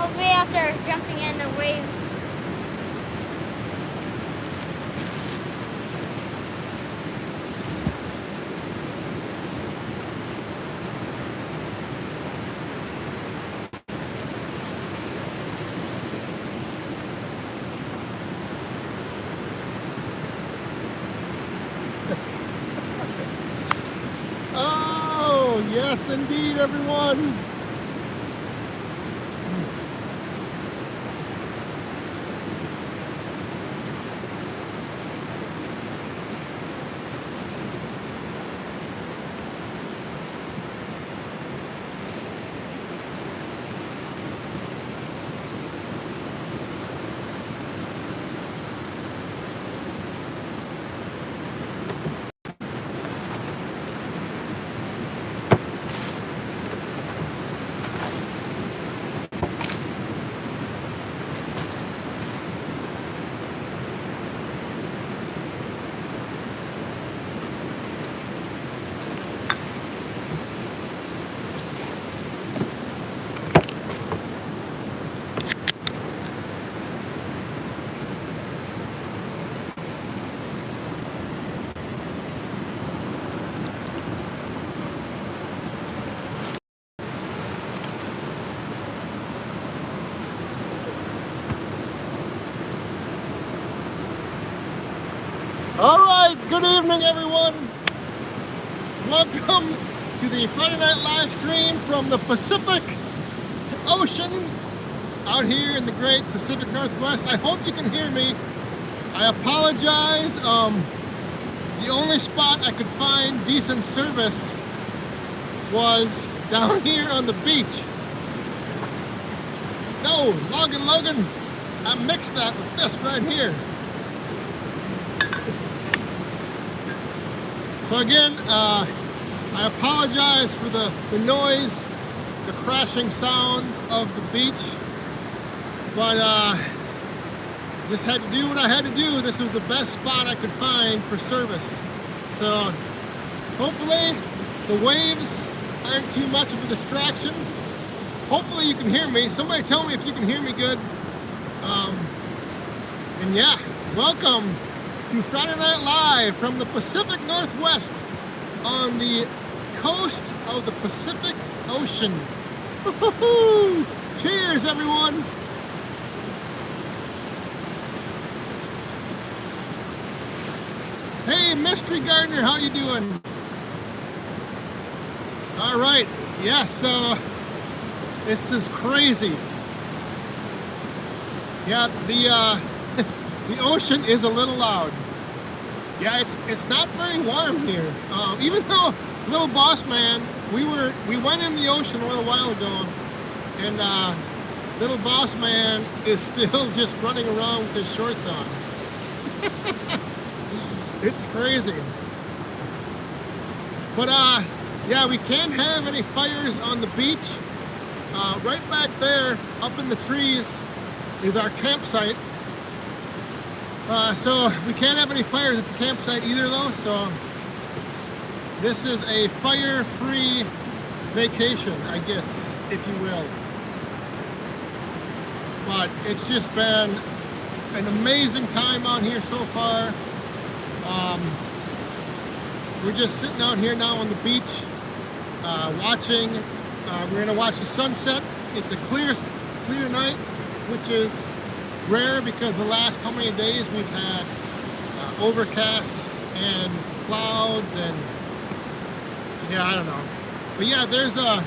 I was way out there jumping in the waves. Oh, yes indeed, everyone. All right, good evening, everyone. Welcome to the Friday night live stream from the Pacific Ocean out here in the great Pacific Northwest. I hope you can hear me. I apologize. The only spot I could find decent service was down here on the beach. No, Logan, I mixed that with this right here. So again, I apologize for the noise, the crashing sounds of the beach, but just had to do what I had to do. This was the best spot I could find for service. So hopefully the waves aren't too much of a distraction. Hopefully you can hear me. Somebody tell me if you can hear me good. And yeah, welcome to Friday Night Live from the Pacific Northwest on the coast of the Pacific Ocean. Woo-hoo-hoo! Cheers, everyone! Hey, Mystery Gardener, how you doing? All right, yes, this is crazy. Yeah, the ocean is a little loud. Yeah, it's not very warm here. Even though Little Boss Man, we went in the ocean a little while ago, and Little Boss Man is still just running around with his shorts on. It's crazy. But yeah, we can't have any fires on the beach. Right back there, up in the trees, is our campsite. So we can't have any fires at the campsite either though, so this is a fire-free vacation, I guess, if you will. But it's just been an amazing time out here so far. We're just sitting out here now on the beach, watching. We're gonna watch the sunset. It's a clear night, which is rare because the last how many days we've had overcast and clouds and yeah, I don't know. But yeah, there's a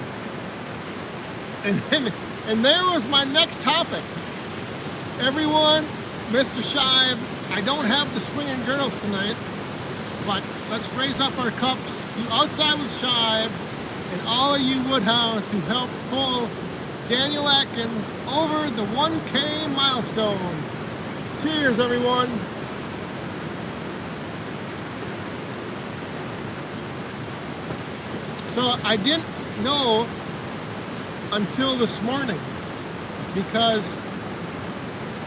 and there was my next topic. Everyone, Mr. Shive, I don't have the swinging girls tonight, but let's raise up our cups to Outside with Shive and all of you Woodhounds who helped pull Daniel Atkins over the 1K milestone. Cheers, everyone. So I didn't know until this morning because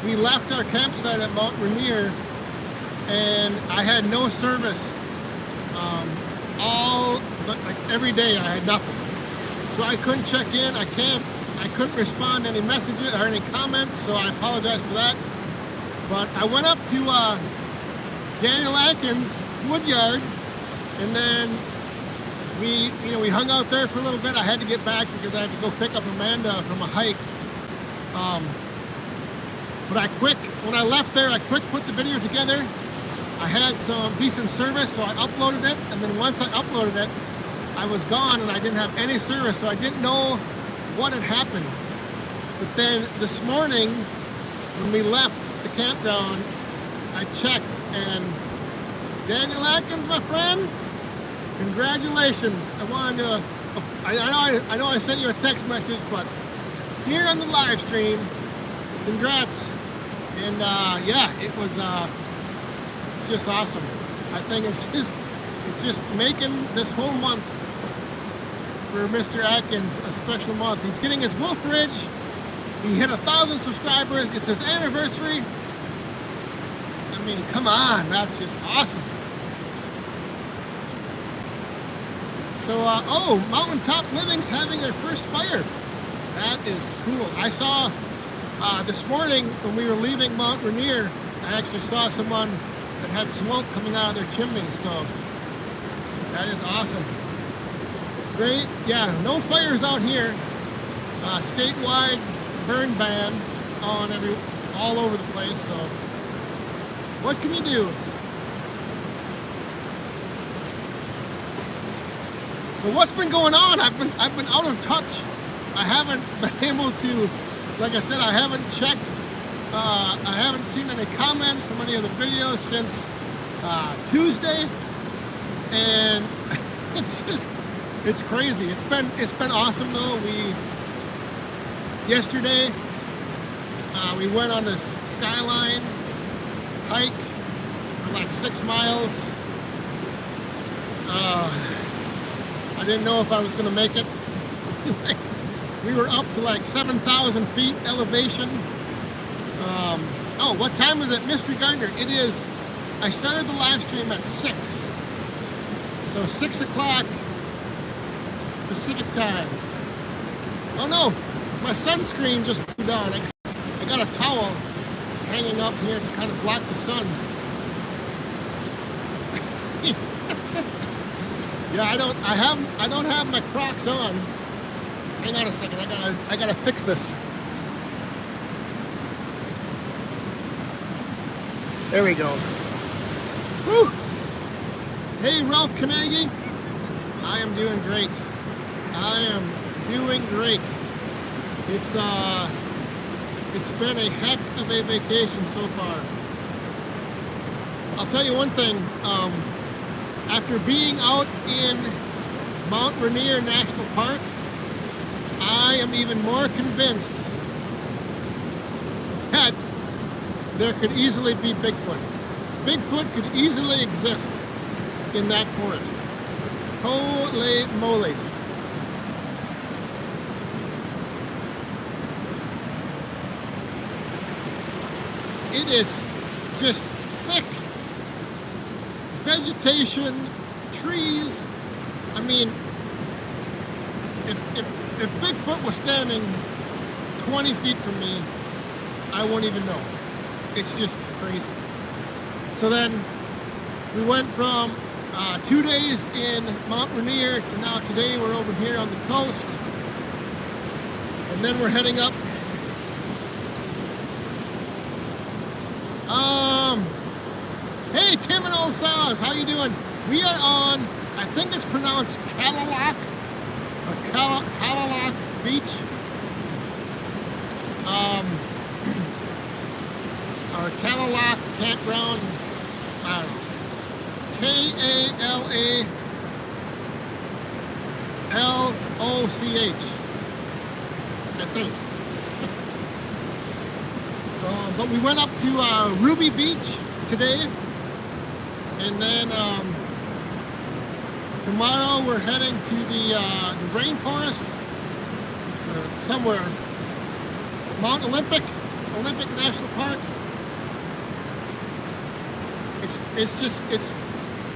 we left our campsite at Mount Rainier and I had no service all but like every day I had nothing, so I couldn't check in. I I couldn't respond to any messages or any comments, so I apologize for that. But I went up to Daniel Atkins' woodyard, and then we hung out there for a little bit. I had to get back because I had to go pick up Amanda from a hike. But when I left there, I quick put the video together. I had some decent service, so I uploaded it, and then once I uploaded it, I was gone and I didn't have any service, so I didn't know what had happened. But then this morning, when we left the campground, I checked, and Daniel Atkins, my friend, congratulations. I wanted to, I know I sent you a text message, but here on the live stream, congrats. And yeah, it was, it's just awesome. I think it's just making this whole month for Mr. Atkins a special month. He's getting his Wolf Ridge. He hit 1,000 subscribers. It's his anniversary. I mean, come on, that's just awesome. So, oh, Mountaintop Living's having their first fire. That is cool. I saw this morning when we were leaving Mount Rainier, I actually saw someone that had smoke coming out of their chimney, so that is awesome. Great, yeah, no fires out here. Statewide burn ban on all over the place, so what can you do? So what's been going on? I've been out of touch. I haven't been able to, like I said, I haven't checked. I haven't seen any comments from any of the videos since Tuesday, and it's crazy. It's been awesome though. Yesterday we went on this skyline hike for like 6 miles. I didn't know if I was gonna make it. We were up to like 7,000 feet elevation. Oh, what time is it, Mystery Gardener? It is, I started the live stream at 6. So 6 o'clock Pacific time. Oh no, my sunscreen just blew down. I got a towel hanging up here to kind of block the sun. Yeah, I don't have my Crocs on. Hang on a second, I gotta fix this. There we go. Woo! Hey, Ralph Carnegie. I am doing great. I am doing great. It's been a heck of a vacation so far. I'll tell you one thing. After being out in Mount Rainier National Park, I am even more convinced that there could easily be Bigfoot. Bigfoot could easily exist in that forest. Holy moly's. It is just thick vegetation, trees. I mean, if Bigfoot was standing 20 feet from me, I won't even know. It's just crazy. So then we went from 2 days in Mount Rainier to now today we're over here on the coast. And then we're heading up. Hey, Tim and Old Saws, how you doing? We are on, I think it's pronounced Callalak, or Callalak Beach. Or Callalak Campground, I don't know. K-A-L-A-L-O-C-H, I think. But we went up to Ruby Beach today, and then tomorrow we're heading to the rainforest, somewhere, Mount Olympic National Park.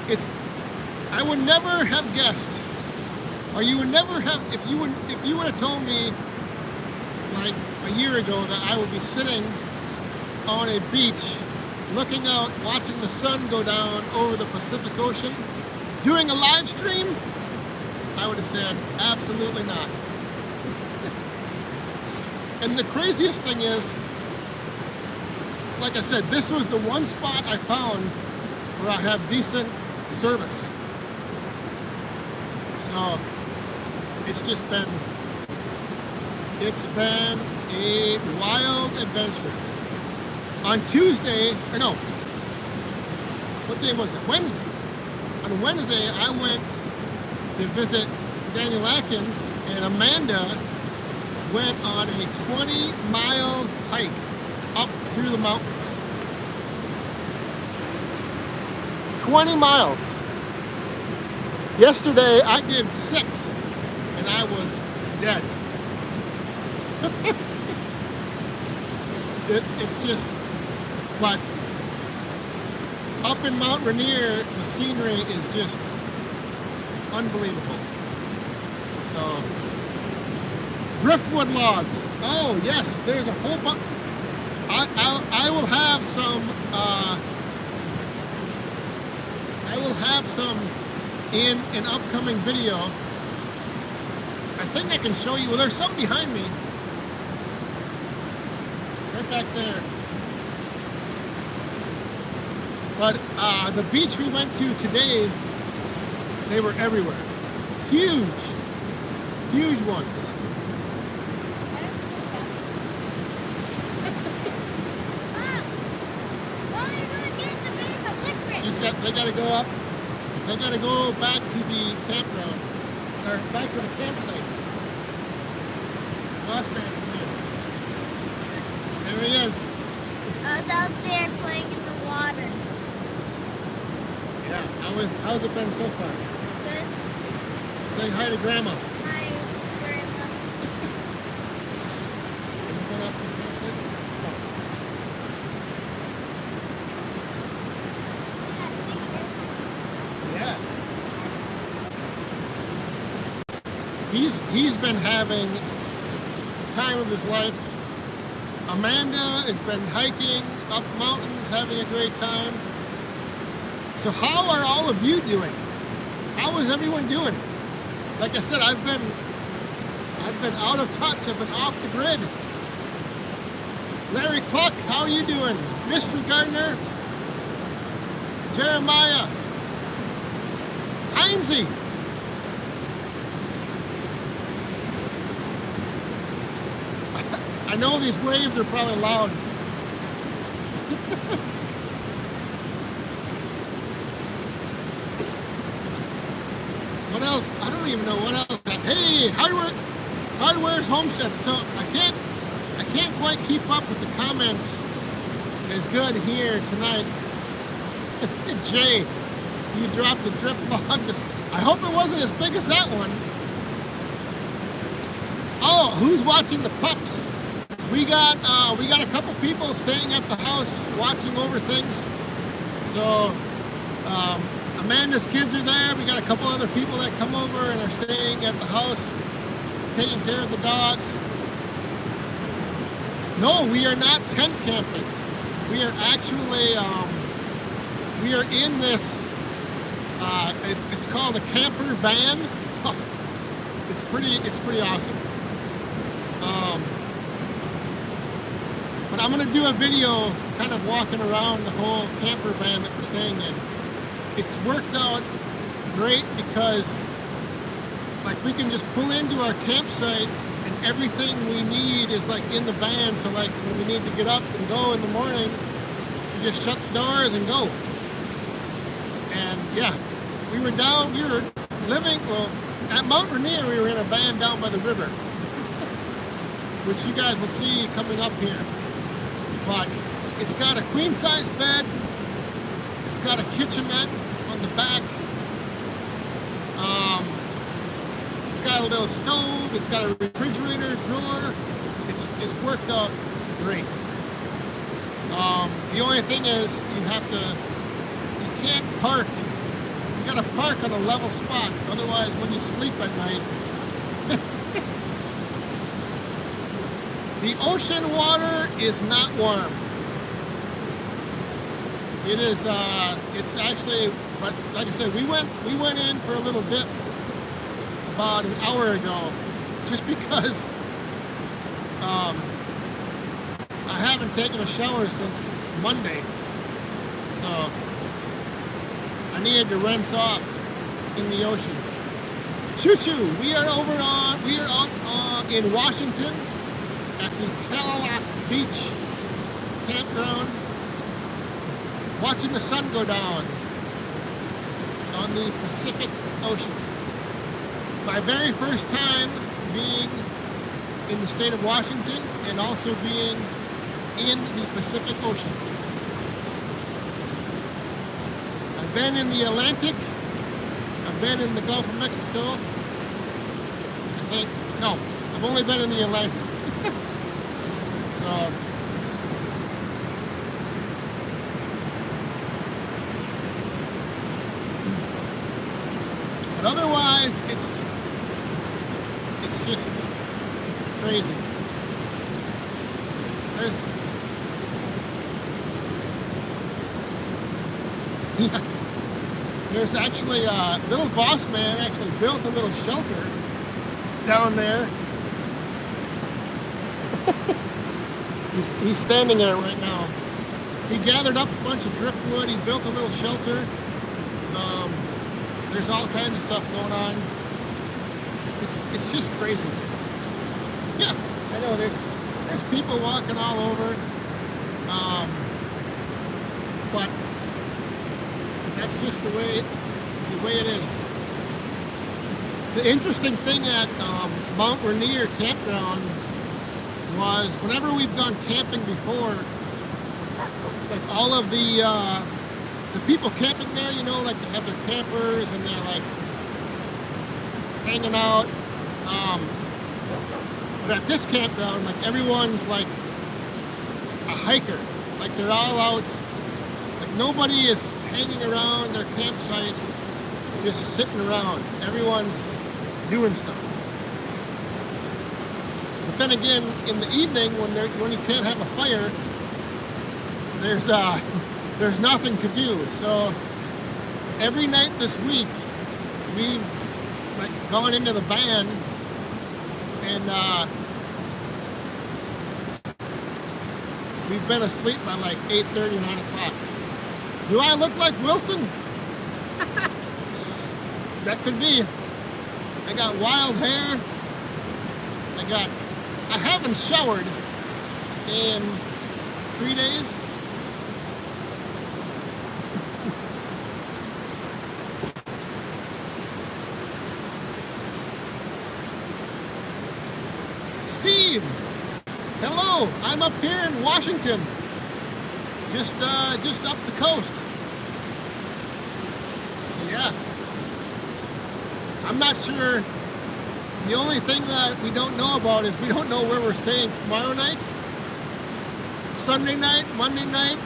It's I would never have guessed, or you would never have, if you would have told me like a year ago that I would be sitting on a beach looking out, watching the sun go down over the Pacific Ocean, doing a live stream, I would have said absolutely not. And the craziest thing is, like I said, this was the one spot I found where I have decent service. So it's been a wild adventure. On Tuesday, or no, what day was it? Wednesday. On Wednesday, I went to visit Daniel Atkins, and Amanda went on a 20-mile hike up through the mountains. 20 miles. Yesterday, I did 6, and I was dead. It's just, but up in Mount Rainier, the scenery is just unbelievable. So, driftwood logs. Oh yes, there's a whole bunch. I will have some. I will have some in an upcoming video. I think I can show you. Well, there's some behind me. Right back there. But the beach we went to today, they were everywhere. Huge, huge ones. They got to go up. They got to go back to the campground, or back to the campsite. There he is. I was out there playing in the water. Yeah. How's it been so far? Good. Say hi to Grandma. Hi, Grandma. Have you been up to the campsite? Yeah. He's been having the time of his life. Amanda has been hiking up mountains, having a great time. So how are all of you doing? How is everyone doing? Like I said, I've been out of touch. I've been off the grid. Larry Cluck, how are you doing? Mr. Gardner, Jeremiah, Heinze. I know these waves are probably loud. What else? I don't even know what else. Hey, Hardware's Homestead. So I can't quite keep up with the comments as good here tonight. Jay, you dropped a drip log. I hope it wasn't as big as that one. Oh, who's watching the pups? We got a couple people staying at the house watching over things. So Amanda's kids are there. We got a couple other people that come over and are staying at the house, taking care of the dogs. No, we are not tent camping. We are actually we are in this. It's called a camper van. It's pretty awesome. But I'm gonna do a video kind of walking around the whole camper van that we're staying in. It's worked out great because like we can just pull into our campsite and everything we need is like in the van. So like when we need to get up and go in the morning, we just shut the doors and go. And yeah, we were living, well, at Mount Rainier, we were in a van down by the river, which you guys will see coming up here. But it's got a queen size bed. It's got a kitchenette on the back. It's got a little stove. It's got a refrigerator drawer. It's worked out great. The only thing is you can't park. You gotta park on a level spot. Otherwise, when you sleep at night, The ocean water is not warm. It is, it's actually, but like I said, we went in for a little dip about an hour ago, just because I haven't taken a shower since Monday, so I needed to rinse off in the ocean. Choo choo! We are out in Washington at the Cadillac Beach campground, watching the sun go down on the Pacific Ocean. My very first time being in the state of Washington and also being in the Pacific Ocean. I've been in the Atlantic, I've been in the Gulf of Mexico, I think, no, I've only been in the Atlantic. So, but otherwise, it's just crazy. There's actually a little boss man actually built a little shelter down there. He's standing in it right now. He gathered up a bunch of driftwood. He built a little shelter. There's all kinds of stuff going on. It's just crazy. Yeah, I know there's people walking all over. But that's just the way it is. The interesting thing at Mount Rainier campground was whenever we've gone camping before, like all of the people camping there, you know, like they have their campers and they're like hanging out. But at this campground, like everyone's like a hiker. Like they're all out. Like nobody is hanging around their campsites, just sitting around. Everyone's doing stuff. But then again, in the evening, when you can't have a fire, there's nothing to do. So every night this week, we've like gone into the van and we've been asleep by like 8:30, 9 o'clock. Do I look like Wilson? That could be. I got wild hair. I haven't showered in 3 days. Steve, hello. I'm up here in Washington, just up the coast. So yeah, I'm not sure. The only thing that we don't know about is we don't know where we're staying tomorrow night, Sunday night, Monday night.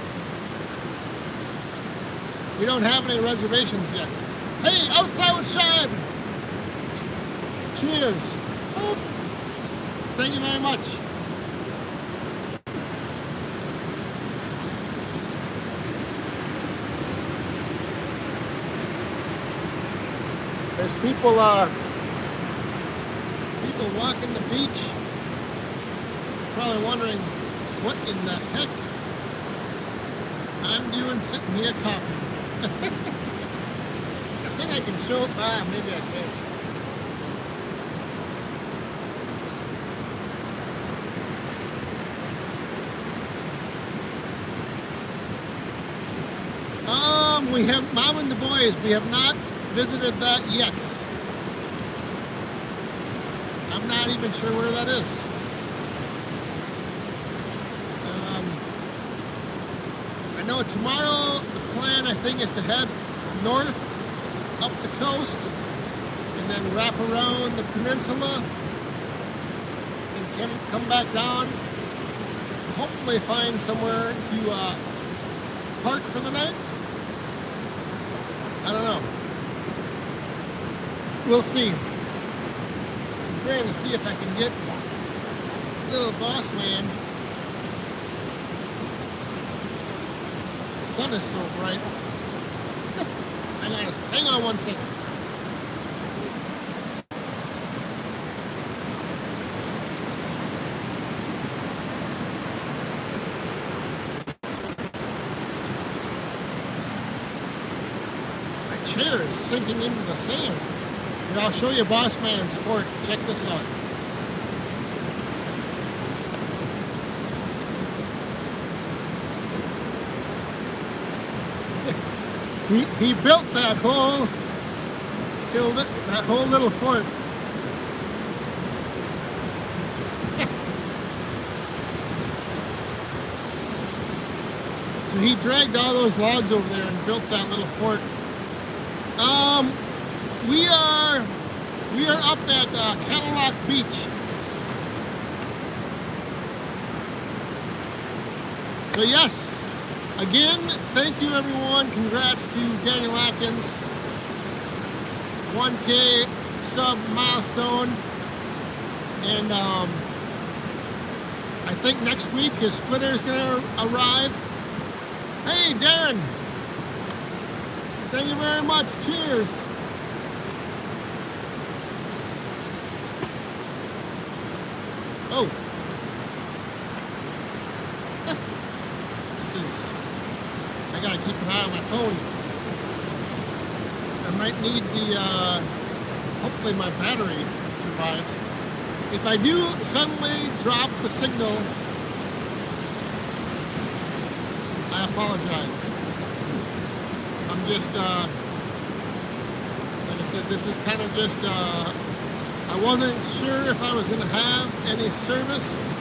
We don't have any reservations yet. Hey, outside with Shive. Cheers. Oh, thank you very much. There's people walking the beach, probably wondering what in the heck I'm doing sitting here talking. I think I can show it. Maybe I can. We have Mom and the Boys. We have not visited that yet. I'm not even sure where that is. I know tomorrow the plan, I think, is to head north up the coast and then wrap around the peninsula and come back down. Hopefully find somewhere to park for the night. I don't know. We'll see. I'm trying to see if I can get little boss man. The sun is so bright. Hang on 1 second. My chair is sinking into the sand. Here, I'll show you Boss Man's fort. Check this out. He built that whole little fort. So he dragged all those logs over there and built that little fort. We are up at Cadillac Beach. So yes. Again, thank you everyone. Congrats to Daniel Atkins. 1K sub milestone. And I think next week his splitter is going to arrive. Hey, Darren. Thank you very much. Cheers. Oh. I gotta keep an eye on my phone. I might need the, hopefully my battery survives. If I do suddenly drop the signal, I apologize. I'm just, like I said, this is kind of just, I wasn't sure if I was gonna have any service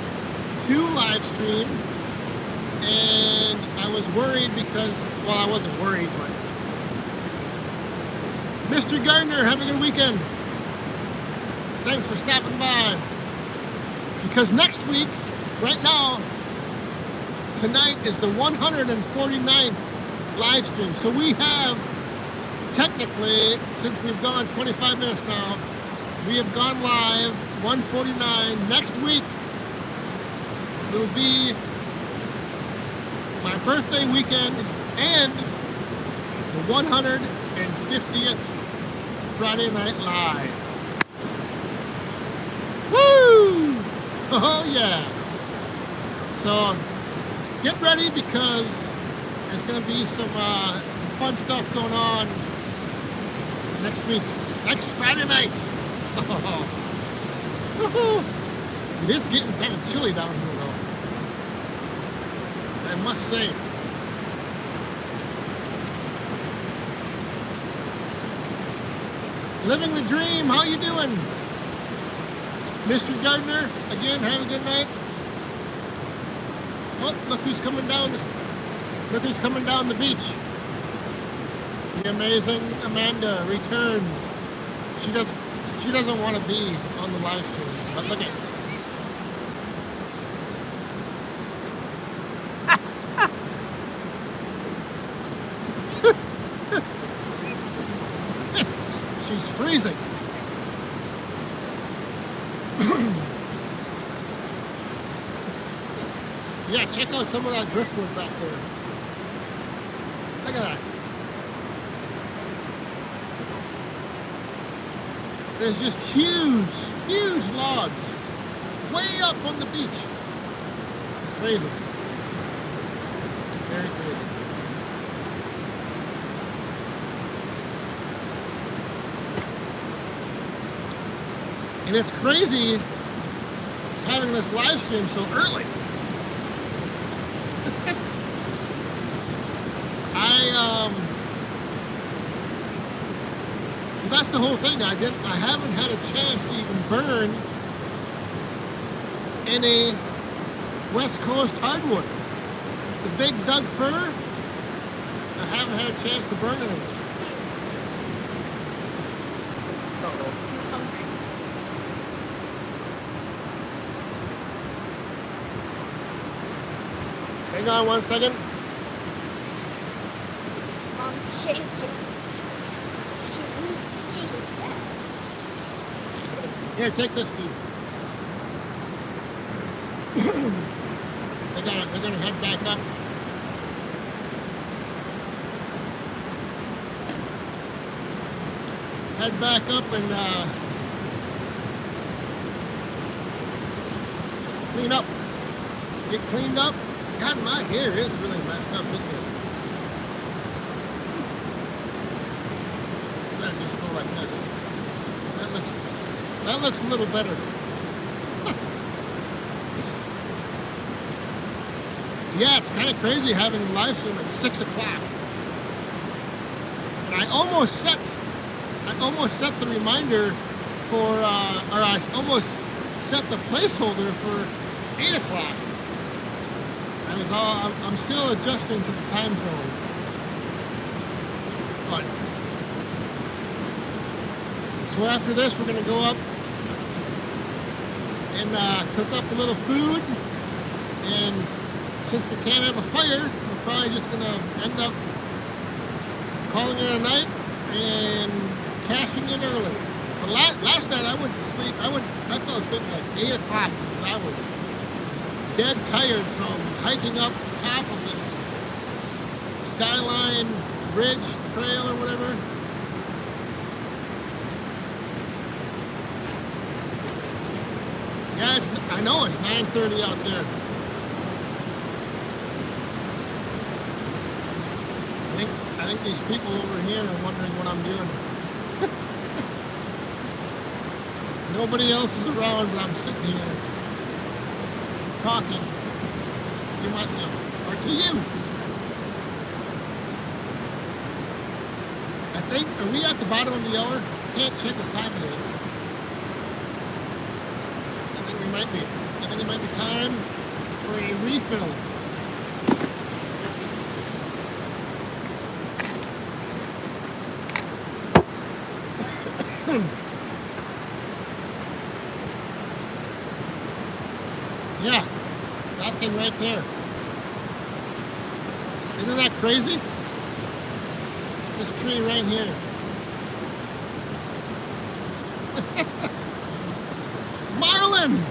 to live stream. And I was worried because, well, I wasn't worried, but Mr. Gardner, have a good weekend. Thanks for stopping by. Because next week, right now, tonight is the 149th live stream. So we have, technically, since we've gone 25 minutes now, we have gone live 149. Next week will be my birthday weekend and the 150th Friday Night Live. Woo! Oh yeah! So get ready because there's going to be some fun stuff going on next week, next Friday night. It is getting kind of chilly down here though, I must say. Living the dream, how you doing? Mr. Gardner, again, have a good night. Oh, look who's coming down the beach. The amazing Amanda returns. She doesn't want to be on the live stream, but look at she's freezing. Yeah, check out some of that driftwood back there. Look at that. There's just huge, huge logs way up on the beach. It's crazy. Very crazy. And it's crazy having this live stream so early. So that's the whole thing. I haven't had a chance to even burn any West Coast hardwood. The big Doug fir, I haven't had a chance to burn any. Uh-oh. He's hungry. Hang on 1 second. Mom's shaking. She needs cheese back. Here, take this too. They're gonna head back up. Head back up and clean up. Get cleaned up. God, my hair is really messed up, isn't it? Let me just go like this. That looks a little better. Yeah, it's kind of crazy having a live stream at 6 o'clock. And I almost set the reminder for, or I almost set the placeholder for 8 o'clock. I'm still adjusting to the time zone. But, so after this, we're going to go up and cook up a little food. And since we can't have a fire, we're probably just going to end up calling it a night and cashing in early. But last night I went to sleep. I fell asleep at like 8 o'clock because I was dead tired from hiking up the top of this Skyline Ridge Trail or whatever. Yeah, I know it's 9:30 out there. I think these people over here are wondering what I'm doing. Nobody else is around, but I'm sitting here talking to myself or to you. I think, are we at the bottom of the hour? Can't check what time it is. I think we might be. I think it might be time for a refill. Yeah, that thing right there. Isn't that crazy? This tree right here. Marlin!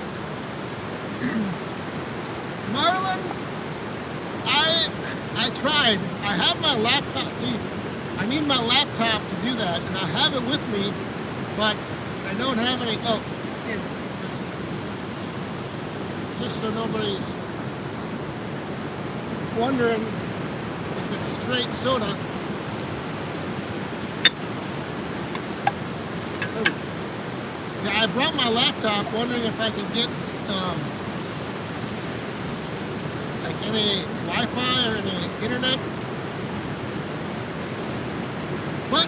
Marlin, I tried. I have my laptop. See, I need my laptop to do that, and I have it with me, but I don't have any. Oh, here. Just so nobody's wondering if it's straight soda. Oh. Yeah, I brought my laptop wondering if I could get like any Wi-Fi or any internet, but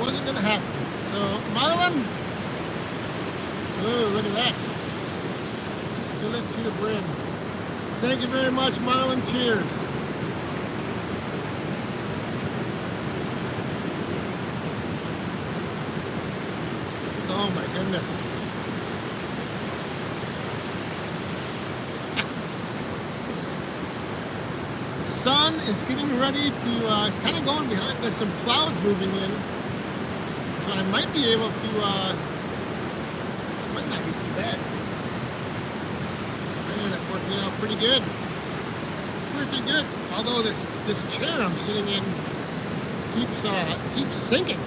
wasn't gonna happen. So Marlin, oh, look at that. Fill it to the brim. Thank you very much, Marlon. Cheers. Oh my goodness. The sun is getting ready to, it's kind of going behind. There's some clouds moving in. So I might be able to, this might not be too bad. Working out pretty good. Pretty good. Although this chair I'm sitting in keeps sinking.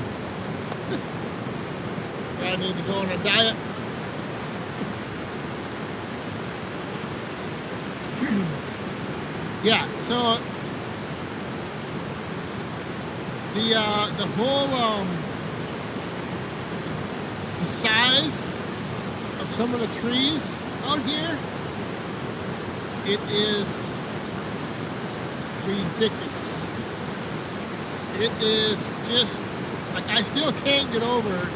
I need to go on a diet. Yeah, so the whole the size of some of the trees out here, it is ridiculous. It is just, like, I still can't get over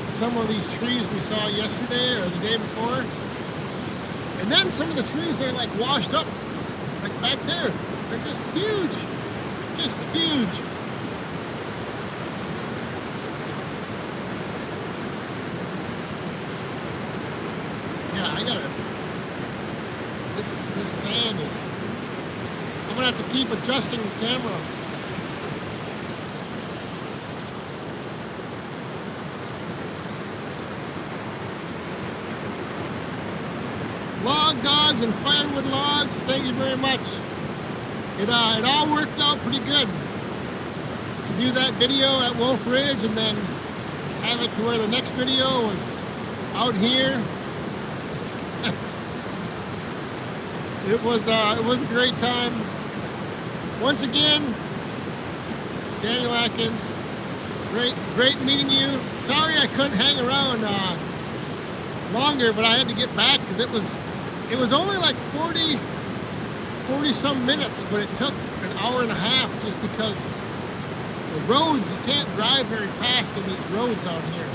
some of these trees we saw yesterday or the day before. And then some of the trees, they're like washed up, like back there. They're just huge. Just huge. Yeah, I gotta, this sand is, I'm gonna have to keep adjusting the camera. log dogs and firewood logs, thank you very much. It all worked out pretty good. To do that video at Wolf Ridge and then have it to where the next video was out here. It was a great time. Once again, Daniel Atkins, great meeting you. Sorry I couldn't hang around longer, but I had to get back because it was only like 40 some minutes, but it took an hour and a half just because the roads, you can't drive very fast in these roads out here.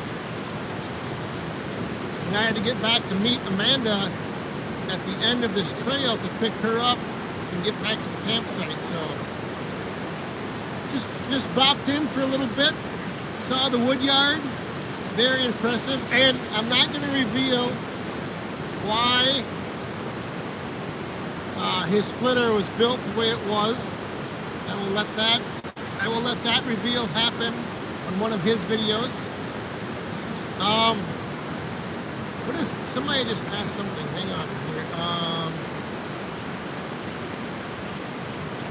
And I had to get back to meet Amanda at the end of this trail to pick her up and get back to the campsite. So just bopped in for a little bit, saw the wood yard, very impressive. And I'm not going to reveal why his splitter was built the way it was. I will let that reveal happen on one of his videos. What is, somebody just asked something, hang on here.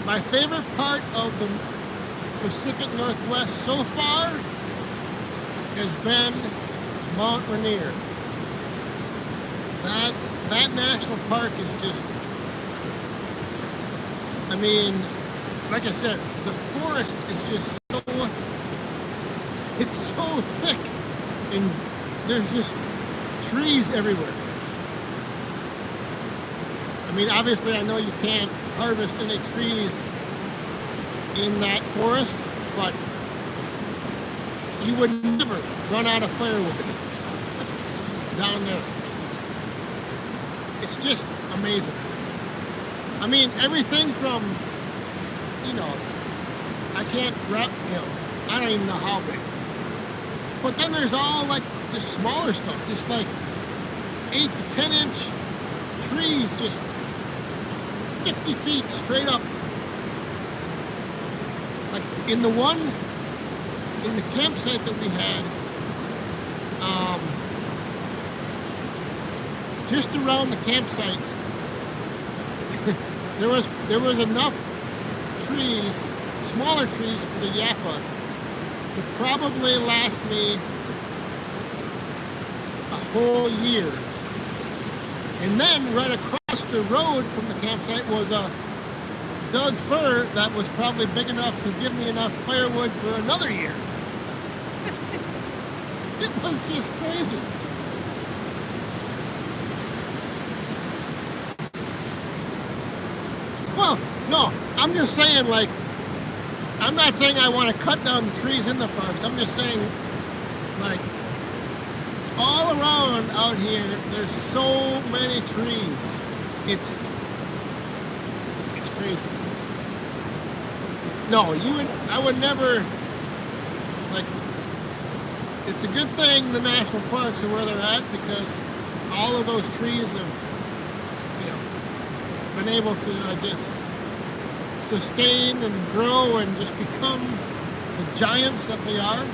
My favorite part of the Pacific Northwest so far has been Mount Rainier. That national park is just, I mean, like I said, the forest is just so, it's so thick, and there's just trees everywhere. I mean, obviously I know you can't harvest any trees in that forest, but you would never run out of firewood down there. It's just amazing. I mean, everything from, you know, I can't wrap, you know, I don't even know how big. But then there's all like just smaller stuff, just like 8 to 10 inch trees, just 50 feet straight up. Like in the campsite that we had, just around the campsite, there was enough trees, smaller trees for the Yappa to probably last me a whole year. And then right across the road from the campsite was a Doug fir that was probably big enough to give me enough firewood for another year. It was just crazy. Well, no, I'm just saying, like, I'm not saying I want to cut down the trees in the parks. I'm just saying, like, all around out here, there's so many trees. It's crazy. No, I would never, like, it's a good thing the national parks are where they're at, because all of those trees have, you know, been able to, I guess, sustain and grow and just become the giants that they are.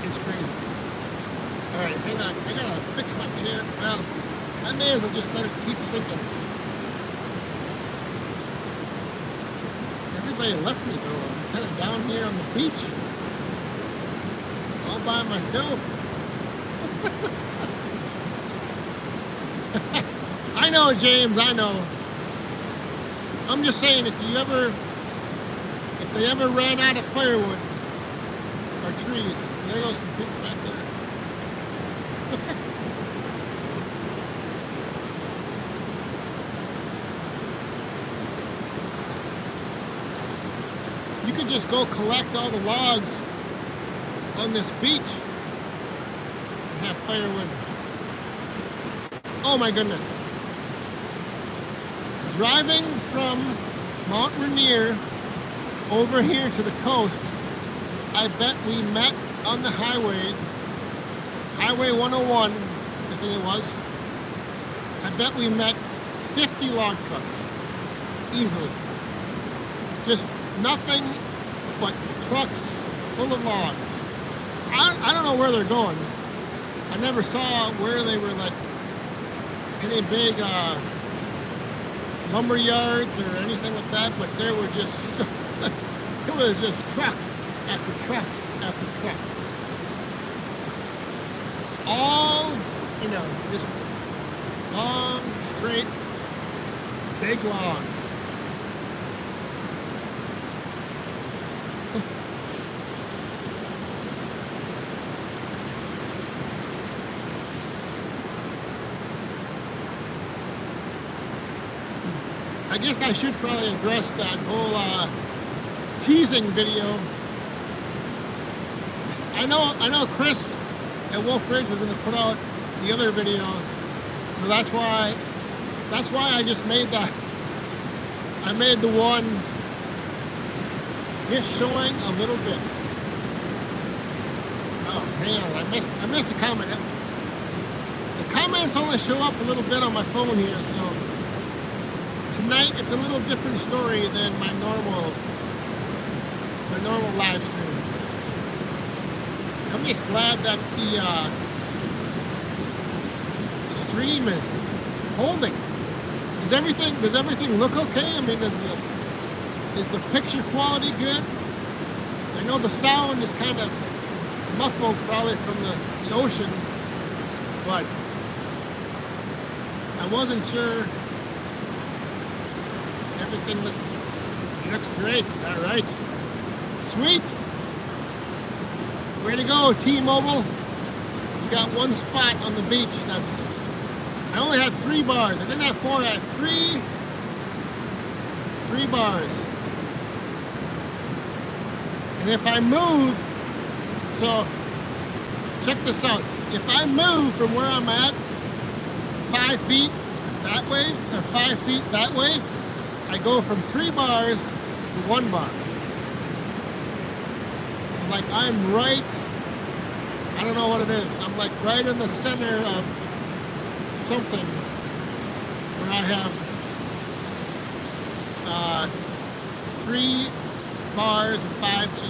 It's crazy. All right, hang on. I gotta fix my chair. Well, I may as well just let it keep sinking. Everybody left me though. I'm kind of down here on the beach, all by myself. I know, James, I know. I'm just saying, if they ever ran out of firewood or trees, there goes some people back there. You could just go collect all the logs on this beach and have firewood. Oh my goodness. Driving from Mount Rainier over here to the coast, I bet we met on the highway, Highway 101, I think it was. I bet we met 50 log trucks, easily. Just nothing but trucks full of logs. I don't know where they're going. I never saw where they were like any big lumber yards or anything like that, but there were just it was just truck after truck after truck. All, you know, just long, straight, big logs. I guess I should probably address that whole teasing video. I know Chris at Wolf Ridge was going to put out the other video, but that's why I just made that. I made the one just showing a little bit. Oh man, I missed a comment. The comments only show up a little bit on my phone here, so tonight it's a little different story than my normal live stream. I'm just glad that the stream is holding. Does everything look okay? I mean, is the picture quality good? I know the sound is kind of muffled probably from the ocean, but I wasn't sure. Everything looks great. All right. Sweet. Way to go, T-Mobile. You got one spot on the beach. I only had 3 bars. I didn't have 4. I had 3 bars. And if I move, so check this out. If I move from where I'm at 5 feet that way or 5 feet that way, I go from 3 bars to 1 bar. So like I'm right, I don't know what it is. I'm like right in the center of something where I have 3 bars of 5G.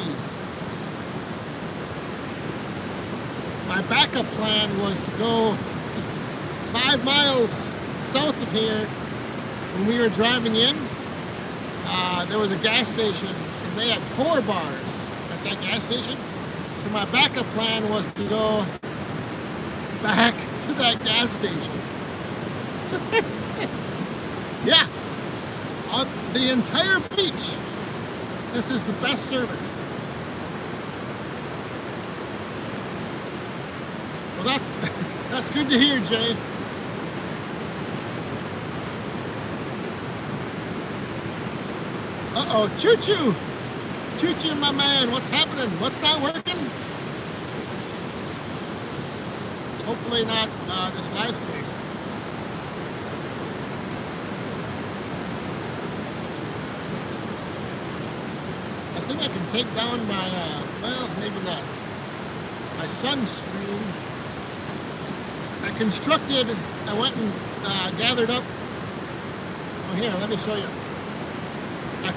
My backup plan was to go 5 miles south of here. When we were driving in, there was a gas station and they had 4 bars at that gas station. So my backup plan was to go back to that gas station. Yeah, on the entire beach, this is the best service. Well, that's good to hear, Jay. Uh-oh, choo-choo! Choo-choo, my man, what's happening? What's not working? Hopefully not this live stream. I think I can take down my, well, maybe not. My sunscreen. I went and gathered up. Oh, here, let me show you. I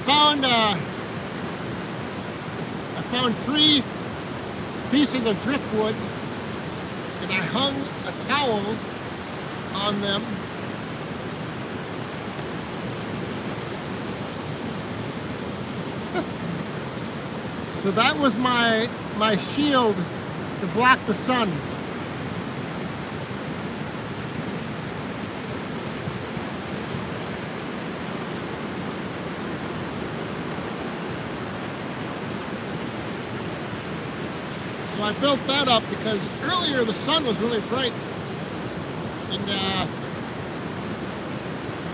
found 3 pieces of driftwood and I hung a towel on them. So that was my shield to block the sun. So I built that up because earlier the sun was really bright and it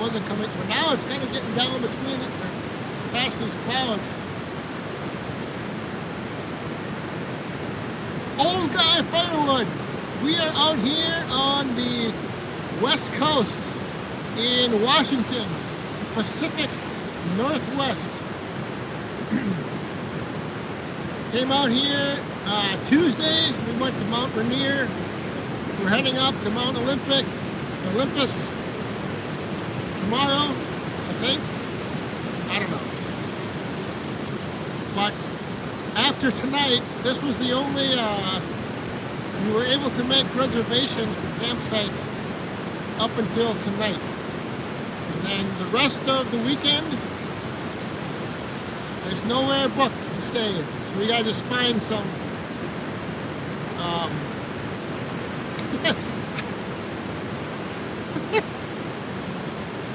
wasn't coming, but now it's kind of getting down between it, past these clouds. Old guy Firewood. We are out here on the west coast in Washington, Pacific Northwest. Came out here Tuesday. We went to Mount Rainier. We're heading up to Mount Olympus tomorrow, I think. I don't know. But after tonight, this was the only we were able to make reservations for campsites up until tonight. And then the rest of the weekend, there's nowhere booked to stay. So we gotta just find some.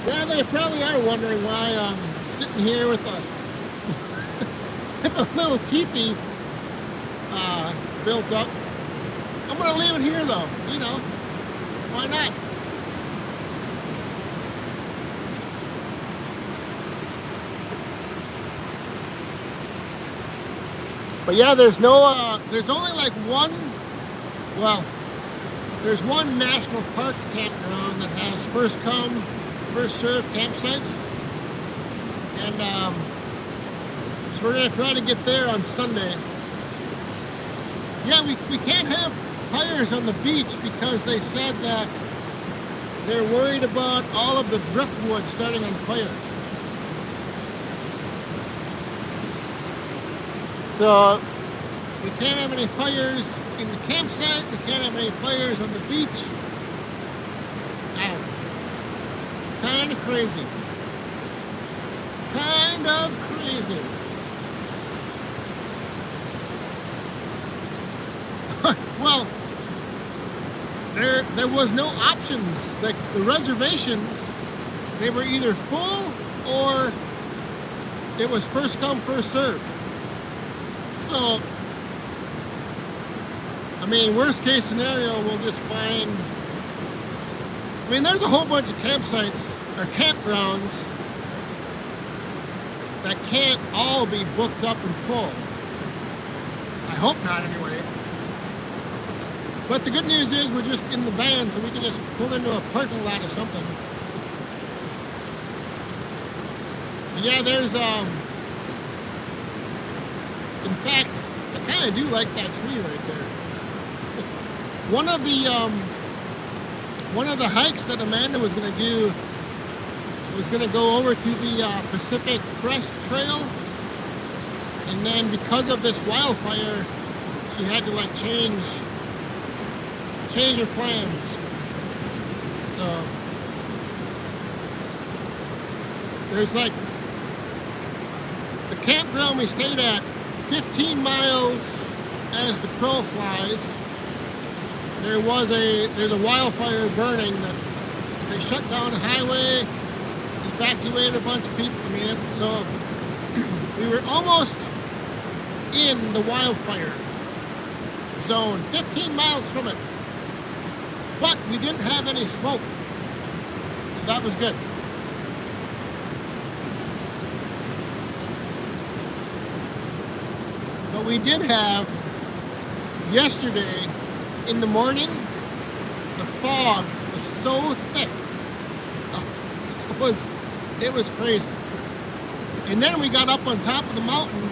Yeah, they probably are wondering why I'm sitting here with a with a little teepee built up. I'm gonna leave it here though, you know, why not? But yeah, there's no, there's only like one, well, there's one national parks campground that has first come, first served campsites. And so we're gonna try to get there on Sunday. Yeah, we can't have fires on the beach because they said that they're worried about all of the driftwood starting on fire. So we can't have any fires in the campsite, we can't have any fires on the beach. Kind of crazy. Kind of crazy. Well, there was no options. Like the reservations, they were either full or it was first come, first served. So, I mean, worst case scenario, we'll just find, I mean, there's a whole bunch of campsites or campgrounds that can't all be booked up and full. I hope not anyway. But the good news is we're just in the van, so we can just pull into a parking lot or something. But yeah, there's, in fact, I kind of do like that tree right there. One of the hikes that Amanda was going to do was going to go over to the Pacific Crest Trail, and then because of this wildfire, she had to like change her plans. So there's like the campground we stayed at, 15 miles as the crow flies. There's a wildfire burning that they shut down the highway, evacuated a bunch of people. I mean, so we were almost in the wildfire zone, 15 miles from it. But we didn't have any smoke, so that was good. But we did have, yesterday in the morning, the fog was so thick. It was crazy. And then we got up on top of the mountain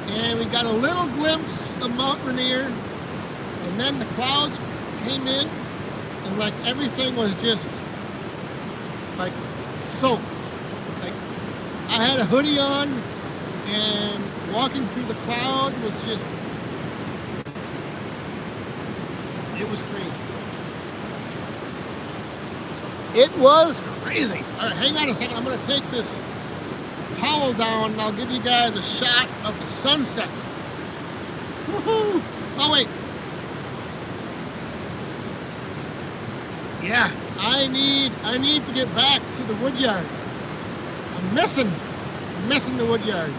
and we got a little glimpse of Mount Rainier, and then the clouds came in and like everything was just like soaked. Like I had a hoodie on and walking through the cloud was just, it was crazy. It was crazy. All right, hang on a second. I'm going to take this towel down and I'll give you guys a shot of the sunset. Woohoo! Oh, wait. Yeah, I need to get back to the wood yard. I'm missing the wood yard.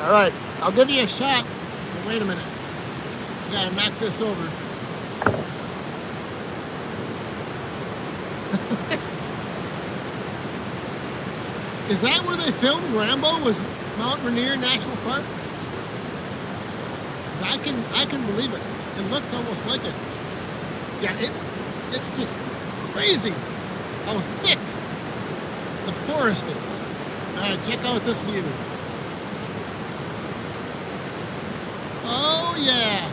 All right, I'll give you a shot. But wait a minute. I gotta knock this over. Is that where they filmed Rambo? Was Mount Rainier National Park? I can believe it. It looked almost like it. Yeah, it's just crazy how thick the forest is. All right, check out this view. Oh yeah.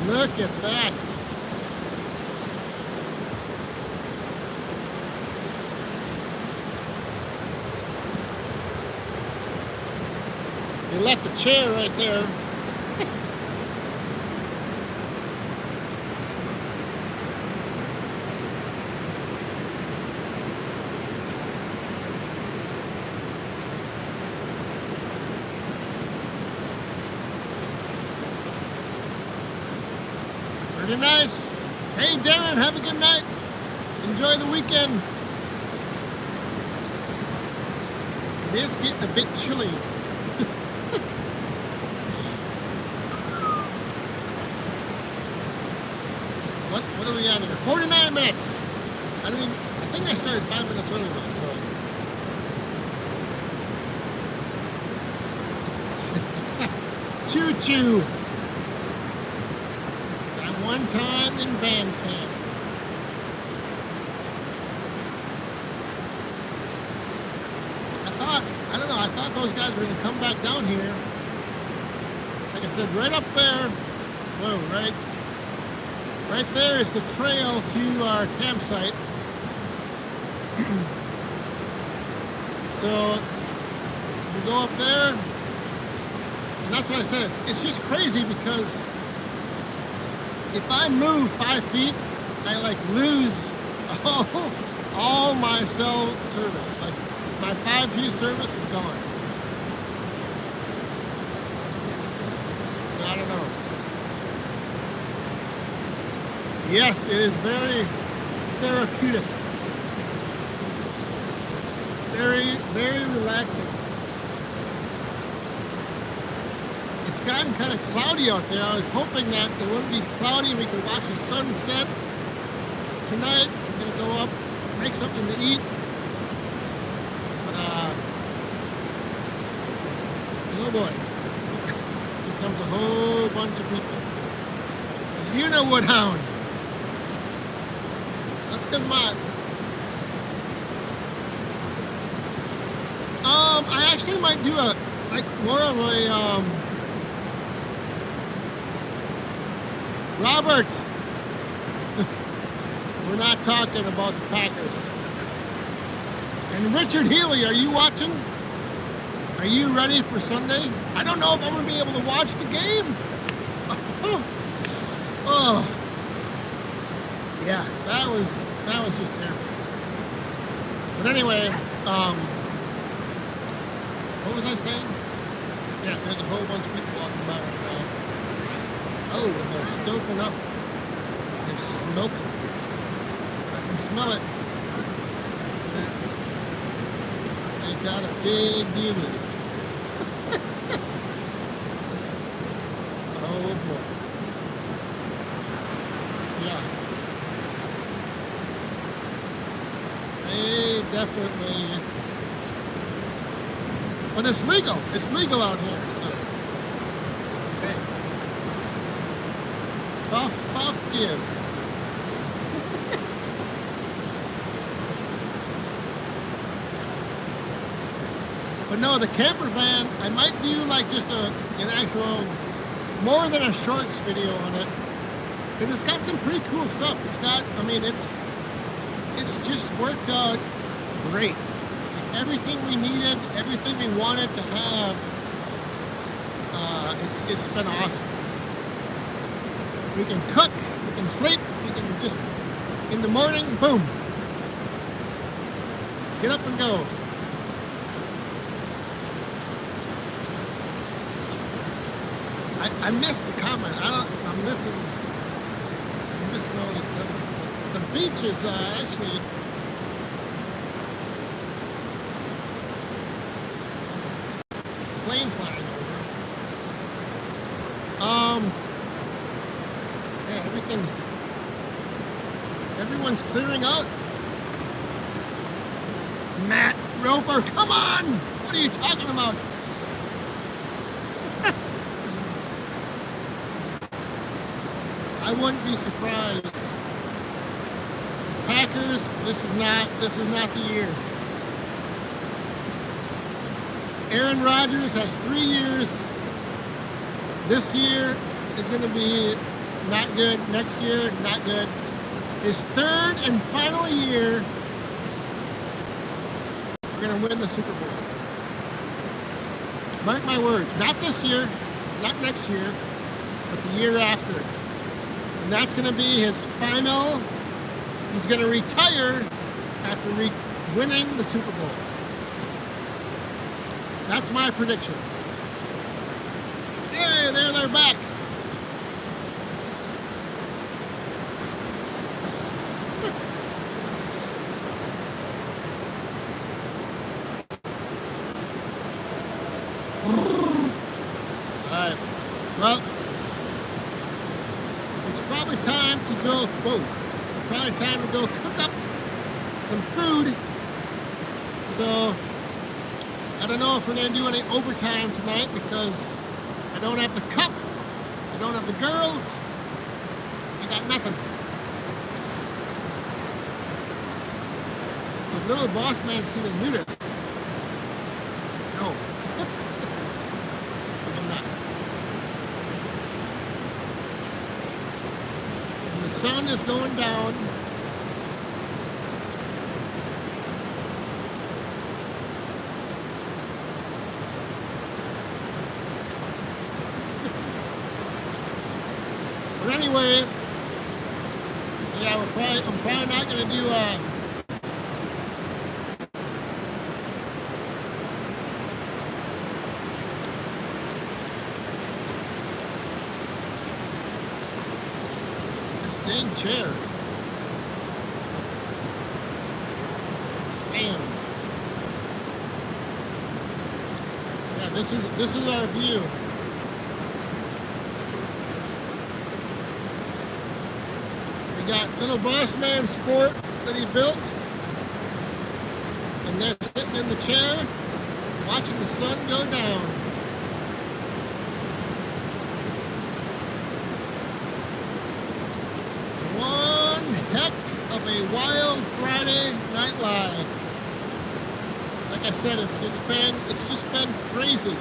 Look at that. They left a chair right there. Pretty nice. Hey Darren, have a good night. Enjoy the weekend. It is getting a bit chilly. What are we at here? 49 minutes. I think I started 5 minutes early though, so. Choo-choo. One time in band camp. I thought those guys were going to come back down here. Like I said, right up there. Whoa, right there is the trail to our campsite. So we go up there, and that's what I said. It's just crazy because if I move 5 feet, I like lose all my cell service. Like my 5G service is gone. So I don't know. Yes, it is very therapeutic. Very, very relaxing. It's gotten kind of cloudy out there. I was hoping that it wouldn't be cloudy and we could watch the sunset tonight. I'm gonna go up, make something to eat. But oh boy, here comes a whole bunch of people. You know Woodhound. That's good, my. I actually might do more of a Robert. We're not talking about the Packers. And Richard Healy, are you watching? Are you ready for Sunday? I don't know if I'm going to be able to watch the game. Oh. Yeah, that was just terrible. But anyway, what was I saying? Yeah, there's a whole bunch of people walking by right now. Oh, and they're stoking up. They're smoking. I can smell it. They got a big deal with it. Oh boy. Yeah. They definitely. But it's legal. It's legal out here, so. Okay. Puff, give. But no, the camper van, I might do like just an actual, more than a shorts video on it. Because it's got some pretty cool stuff. It's got, I mean, it's just worked out great. Everything we needed, everything we wanted to have, it's been awesome. We can cook, we can sleep, we can just, in the morning, boom. Get up and go. I missed the comment. I'm missing all this stuff. The beach is actually plane flying over. Yeah, everyone's clearing out. Matt Roper, come on! What are you talking about? I wouldn't be surprised Packers, this is not the year. Aaron Rodgers has 3 years. This year is going to be not good. Next year, not good. His third and final year, we're going to win the Super Bowl. Mark my words. Not this year, not next year, but the year after. And that's going to be his final. He's going to retire after winning the Super Bowl. That's my prediction. Hey, there they're back. Alright, well, it's probably time to go, probably time to go cook up some food. So, I don't know if we're going to do any overtime tonight because I don't have the cup, I don't have the girls, I got nothing. If little boss man see the nudist, no. I'm nuts. And the sun is going down. But anyway, so yeah, I'm probably not going to do this dang chair. Sam's. Yeah, this is our view. Got little boss man's fort that he built, and they're sitting in the chair watching the sun go down. One heck of a wild Friday night live. Like I said, it's just been crazy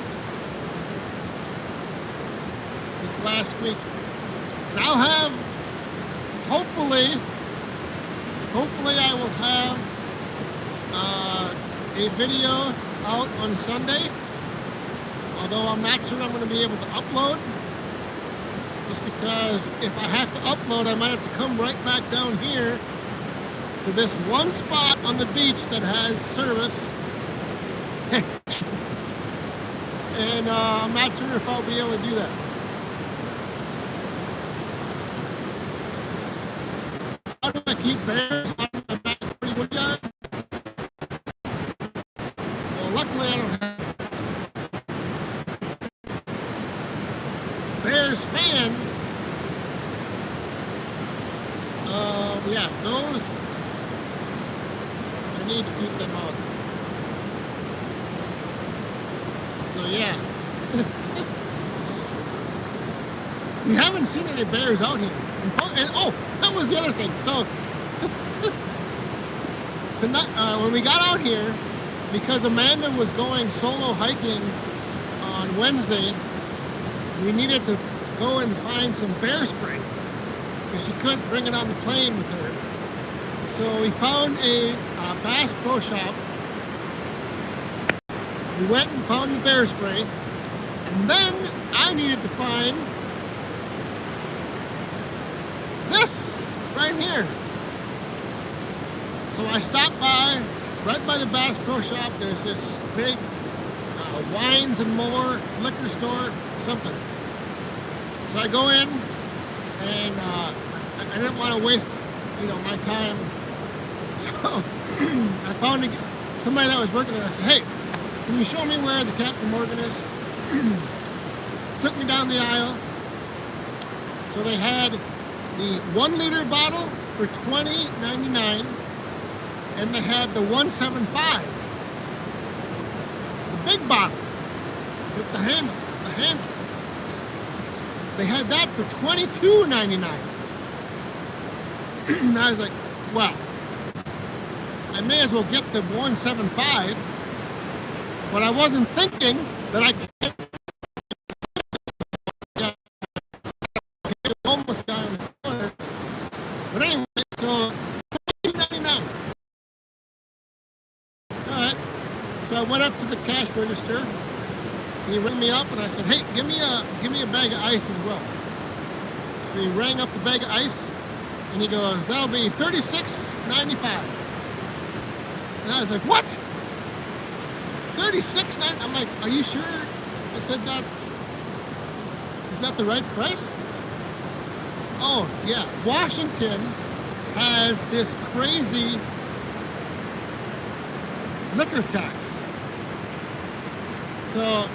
this last week. And I'll have Hopefully I will have a video out on Sunday, although I'm not sure I'm going to be able to upload, just because if I have to upload, I might have to come right back down here to this one spot on the beach that has service, and I'm not sure if I'll be able to do that. How do I keep bears out of my back wood yard? Well, luckily I don't have bears fans. Yeah, those I need to keep them out. So yeah, we haven't seen any bears out here. And oh, that was the other thing. So tonight, when we got out here, because Amanda was going solo hiking on Wednesday, we needed to go and find some bear spray because she couldn't bring it on the plane with her. So we found a Bass Pro Shop. We went and found the bear spray, and then I needed to find this right here. So I stopped by, right by the Bass Pro Shop. There's this big wines and more liquor store, something. So I go in, and I didn't want to waste, my time. So I found somebody that was working there. I said, "Hey, can you show me where the Captain Morgan is?" Took me down the aisle. So they had the 1 liter bottle for $20.99, and they had the 1.75, the big bottle with the handle. They had that for $22.99. And I was like, wow, I may as well get the 175. But I wasn't thinking that I could get the homeless guy in the corner. But anyway, so $2.99. Alright. So I went up to the cash register. He rang me up and I said, hey, give me a bag of ice as well. So he rang up the bag of ice and he goes, that'll be $36.95. And I was like, what? $36.95? I'm like, are you sure? I said that. Is that the right price? Oh, yeah. Washington has this crazy liquor tax. So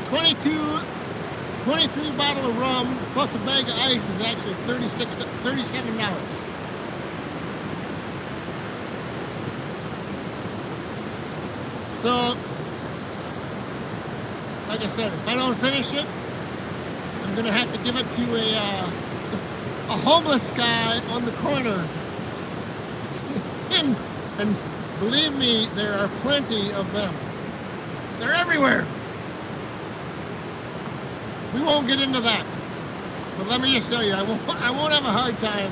23 bottle of rum plus a bag of ice is actually $37. So, like I said, if I don't finish it, I'm gonna have to give it to a homeless guy on the corner. and believe me, there are plenty of them. They're everywhere. We won't get into that. But let me just tell you, I won't have a hard time.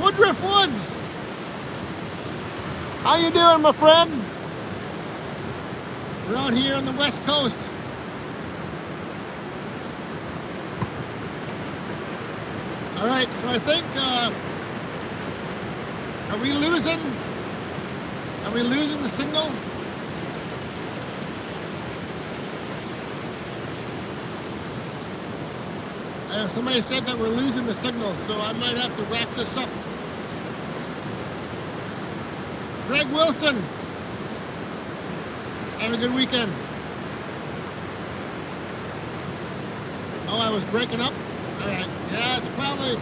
Woodruff Woods! How you doing, my friend? We're out here on the West Coast. All right, so I think, are we losing the signal? Somebody said that we're losing the signal, so I might have to wrap this up. Greg Wilson, have a good weekend. Oh, I was breaking up? All right. Yeah, it's probably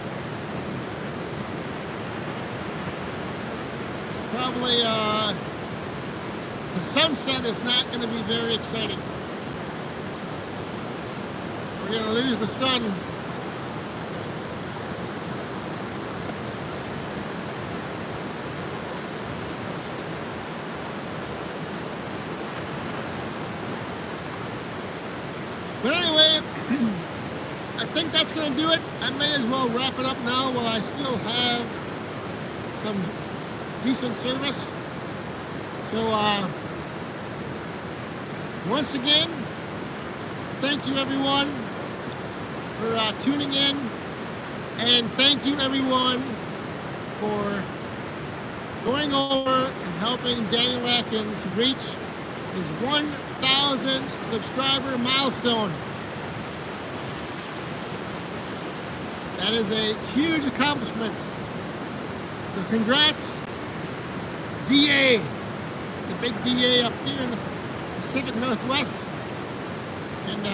the sunset is not going to be very exciting. We're going to lose the sun. But anyway, I think that's going to do it. I may as well wrap it up now while I still have some decent service. So, once again, thank you everyone for tuning in. And thank you everyone for going over and helping Daniel Atkins reach his 1,000 subscriber milestone. That is a huge accomplishment. So congrats, DA, the big DA up here in the Pacific Northwest. And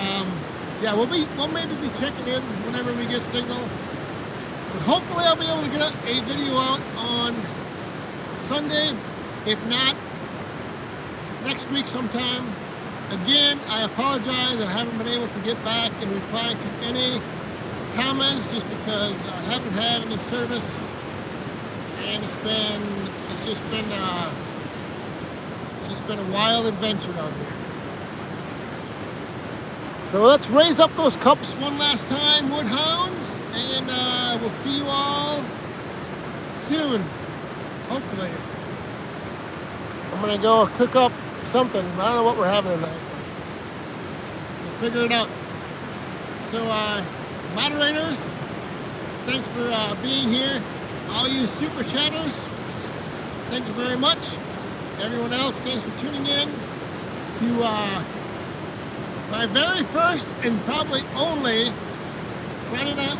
yeah, we'll maybe be checking in whenever we get signal. But hopefully I'll be able to get a video out on Sunday. If not, next week sometime. Again, I apologize. I haven't been able to get back and reply to any comments just because I haven't had any service, and it's just been a wild adventure out here. So let's raise up those cups one last time, Woodhounds, and we'll see you all soon, hopefully. I'm gonna go cook up something. I don't know what we're having tonight. We'll figure it out. So, moderators, thanks for being here. All you super chatters, thank you very much. Everyone else, thanks for tuning in to my very first and probably only Friday Night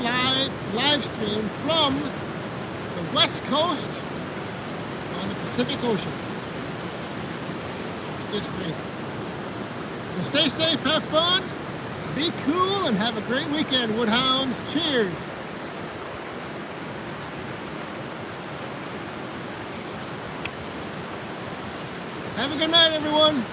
live stream from the West Coast on the Pacific Ocean. It's just crazy. So stay safe, have fun, be cool, and have a great weekend, Woodhounds. Cheers. Have a good night, everyone.